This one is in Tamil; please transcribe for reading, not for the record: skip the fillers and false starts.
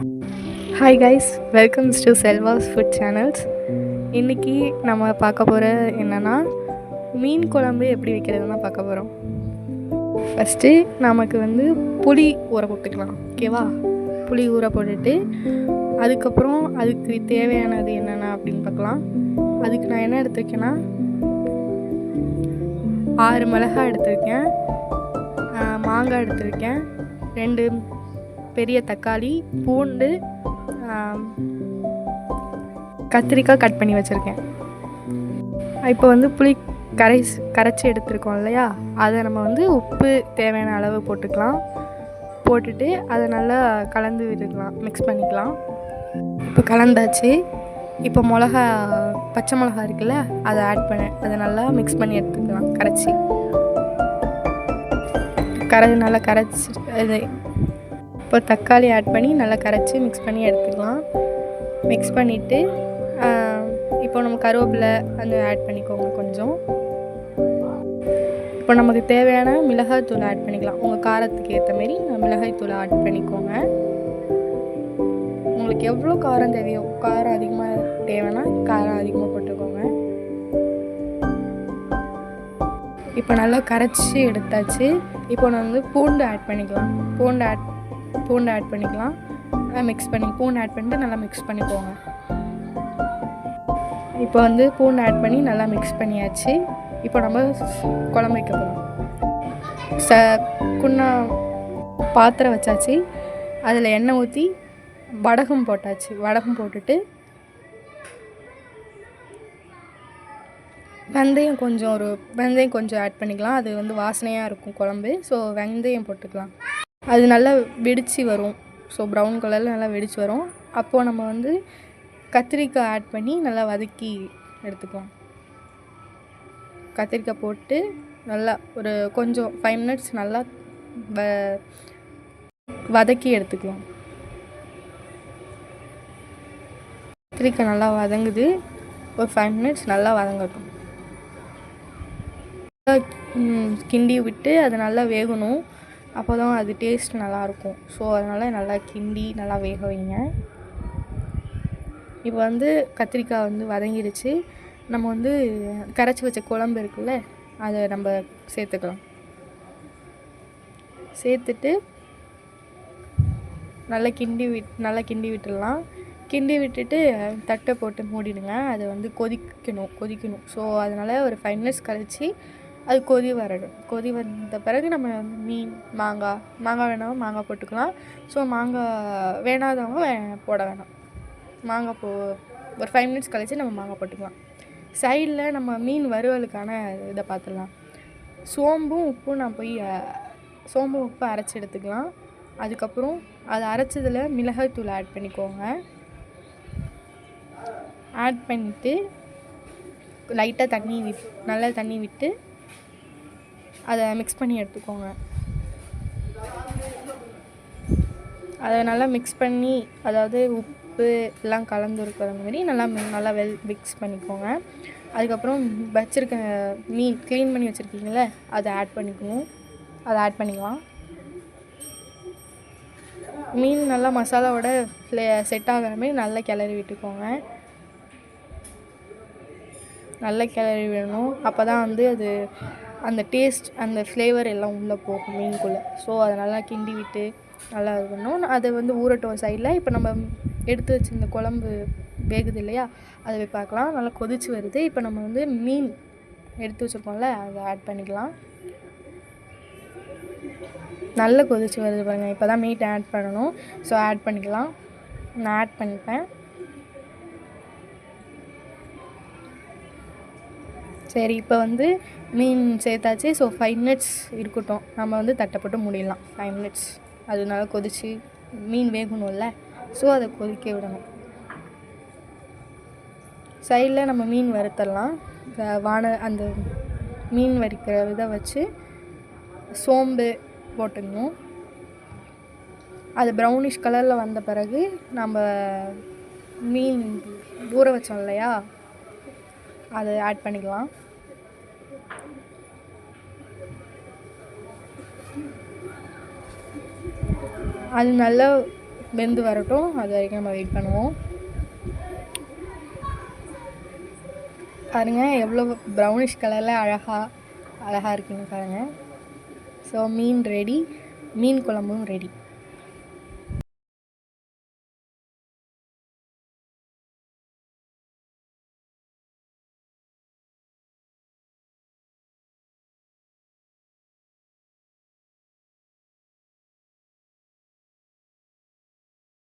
Hi guys, welcomes to Selva's food channels. இன்றைக்கி நம்ம பார்க்க போகிற என்னென்னா மீன் குழம்பு எப்படி வைக்கிறதுனா பார்க்க போகிறோம். ஃபஸ்ட்டு நமக்கு புளி ஊற போட்டுக்கலாம். ஓகேவா? புளி ஊற போட்டுட்டு அதுக்கப்புறம் அதுக்கு தேவையானது என்னென்ன அப்படின்னு பார்க்கலாம். அதுக்கு நான் என்ன எடுத்துருக்கேன்னா 6 மிளகாய் எடுத்திருக்கேன், மாங்காய் எடுத்திருக்கேன், 2 பெரிய தக்காளி, பூண்டு, கத்திரிக்காய் கட் பண்ணி வச்சுருக்கேன். இப்போ புளி கரைச்சி எடுத்துருக்கோம் இல்லையா, அதை நம்ம உப்பு தேவையான அளவு போட்டுக்கலாம். போட்டுட்டு அதை நல்லா கலந்து விட்டுக்கலாம், மிக்ஸ் பண்ணிக்கலாம். இப்போ கலந்தாச்சு. இப்போ பச்சை மிளகா இருக்குல்ல, அதை ஆட் பண்ண அதை நல்லா மிக்ஸ் பண்ணி எடுத்துக்கலாம். நல்லா கரைச்சி இது இப்போ தக்காளி ஆட் பண்ணி நல்லா கரைச்சி மிக்ஸ் பண்ணி எடுத்துக்கலாம். மிக்ஸ் பண்ணிவிட்டு இப்போ நம்ம கருவேப்பிலை ஆட் பண்ணிக்கோங்க கொஞ்சம். இப்போ நமக்கு தேவையான மிளகாய்த்தூள் ஆட் பண்ணிக்கலாம். உங்கள் காரத்துக்கு ஏற்ற மாரி மிளகாய்த்தூளை ஆட் பண்ணிக்கோங்க. உங்களுக்கு எவ்வளோ காரம் தேவையோ, காரம் அதிகமாக தேவைன்னா காரம் அதிகமாக போட்டுக்கோங்க. இப்போ நல்லா கரைச்சி எடுத்தாச்சு. இப்போ நான் பூண்டு ஆட் பண்ணிக்கலாம். பூண்டு ஆட் பண்ணிக்கலாம். மிக்ஸ் பண்ணி பூண்டு ஆட் பண்ணிட்டு நல்லா மிக்ஸ் பண்ணிக்கோங்க. இப்போ பூண்டு ஆட் பண்ணி நல்லா மிக்ஸ் பண்ணியாச்சு. இப்போ நம்ம குழம்பு வைக்க போகிறோம். பாத்திரம் வச்சாச்சு. அதில் எண்ணெய் ஊற்றி வடகம் போட்டாச்சு. வடகம் போட்டுட்டு வெந்தயம் கொஞ்சம் ஆட் பண்ணிக்கலாம். அது வாசனையாக இருக்கும் குழம்பு. ஸோ வெந்தயம் போட்டுக்கலாம். அது நல்லா வெடித்து வரும். ஸோ ப்ரௌன் கலரில் நல்லா வெடித்து வரும். அப்போது நம்ம கத்திரிக்காய் ஆட் பண்ணி நல்லா வதக்கி எடுத்துக்கலாம். கத்திரிக்காய் போட்டு நல்லா ஒரு கொஞ்சம் 5 மினிட்ஸ் நல்லா வதக்கி எடுத்துக்கலாம். கத்திரிக்காய் நல்லா வதங்குது. ஒரு 5 மினிட்ஸ் நல்லா வதங்கட்டும். கிண்டி விட்டு அது நல்லா வேகணும். அப்போ தான் அது டேஸ்ட் நல்லாயிருக்கும். ஸோ அதனால் நல்லா கிண்டி நல்லா வேக வைங்க. இப்போ கத்திரிக்காய் வதங்கிடுச்சு. நம்ம கரைச்சி வச்ச குழம்பு இருக்குல்ல, அதை நம்ம சேர்த்துக்கலாம். சேர்த்துட்டு நல்லா கிண்டி விட்டுடலாம். கிண்டி விட்டுட்டு தட்டை போட்டு மூடிடுங்க. அது கொதிக்கணும். ஸோ அதனால் ஒரு 5 மினிட்ஸ் கழித்து அது கொதி வந்த பிறகு நம்ம மீன் மாங்காய் வேணாலும் மாங்காய் போட்டுக்கலாம். ஸோ மாங்காய் வேணாதவங்க போட வேணாம். ஒரு 5 மினிட்ஸ் கழித்து நம்ம மாங்காய் போட்டுக்கலாம். சைடில் நம்ம மீன் வறுவலுக்கான இதை பார்த்துடலாம். சோம்பும் உப்பு அரைச்சி எடுத்துக்கலாம். அதுக்கப்புறம் அதை அரைச்சதில் மிளகாய்த்தூள் ஆட் பண்ணிக்கோங்க. ஆட் பண்ணிவிட்டு லைட்டாக நல்லா தண்ணி விட்டு அதை மிக்ஸ் பண்ணி எடுத்துக்கோங்க. அதை நல்லா மிக்ஸ் பண்ணி, அதாவது உப்பு எல்லாம் கலந்து இருக்கிற மாதிரி நல்லா மிக்ஸ் பண்ணிக்கோங்க. அதுக்கப்புறம் வச்சுருக்க மீன் க்ளீன் பண்ணி வச்சுருக்கீங்களே, அதை ஆட் பண்ணிக்கலாம். மீன் நல்லா மசாலாவோட செட் ஆகிற மாதிரி நல்லா கிளறி விட்டுக்கோங்க. நல்லா கிளறி விடணும். அப்போ தான் அது அந்த டேஸ்ட், அந்த ஃப்ளேவர் எல்லாம் உள்ளே போகும் மீனுக்குள்ளே. ஸோ அதை நல்லா கிண்டி விட்டு நல்லா இது பண்ணணும். அதை ஊறட்டும் சைடில். இப்போ நம்ம எடுத்து வச்சுருந்த குழம்பு வேகுது இல்லையா, அதை போய் பார்க்கலாம். நல்லா கொதிச்சு வருது. இப்போ நம்ம மீன் எடுத்து வச்சுருக்கோம்ல, அதை ஆட் பண்ணிக்கலாம். நல்லா கொதிச்சு வருது பாருங்கள். இப்போ தான் மீட் ஆட் பண்ணணும். ஸோ ஆட் பண்ணிக்கலாம். நான் ஆட் பண்ணிப்பேன். சரி, இப்போ மீன் சேர்த்தாச்சு. ஸோ 5 மினிட்ஸ் இருக்கட்டும். நம்ம தட்டை போட்டு மூடிடலாம். 5 மினிட்ஸ் அது நல்லா கொதிச்சு மீன் வேகணும்ல, ஸோ அதை கொதிக்க விடணும். சைடில் நம்ம மீன் வறுத்தரலாம். அந்த மீன் வறுக்கிற இதை வச்சு சோம்பு போட்டுக்கணும். அது ப்ரௌனிஷ் கலரில் வந்த பிறகு நம்ம மீன் ஊற வச்சோம் இல்லையா, அதை ஆட் பண்ணிக்கலாம். அது நல்லா வெந்து வரட்டும், அது வரைக்கும் நம்ம வெயிட் பண்ணுவோம். பாருங்கள் எவ்வளோ ப்ரௌனிஷ் கலரில் அழகாக இருக்குன்னு பாருங்கள். ஸோ மீன் ரெடி, மீன் குழம்பும் ரெடி.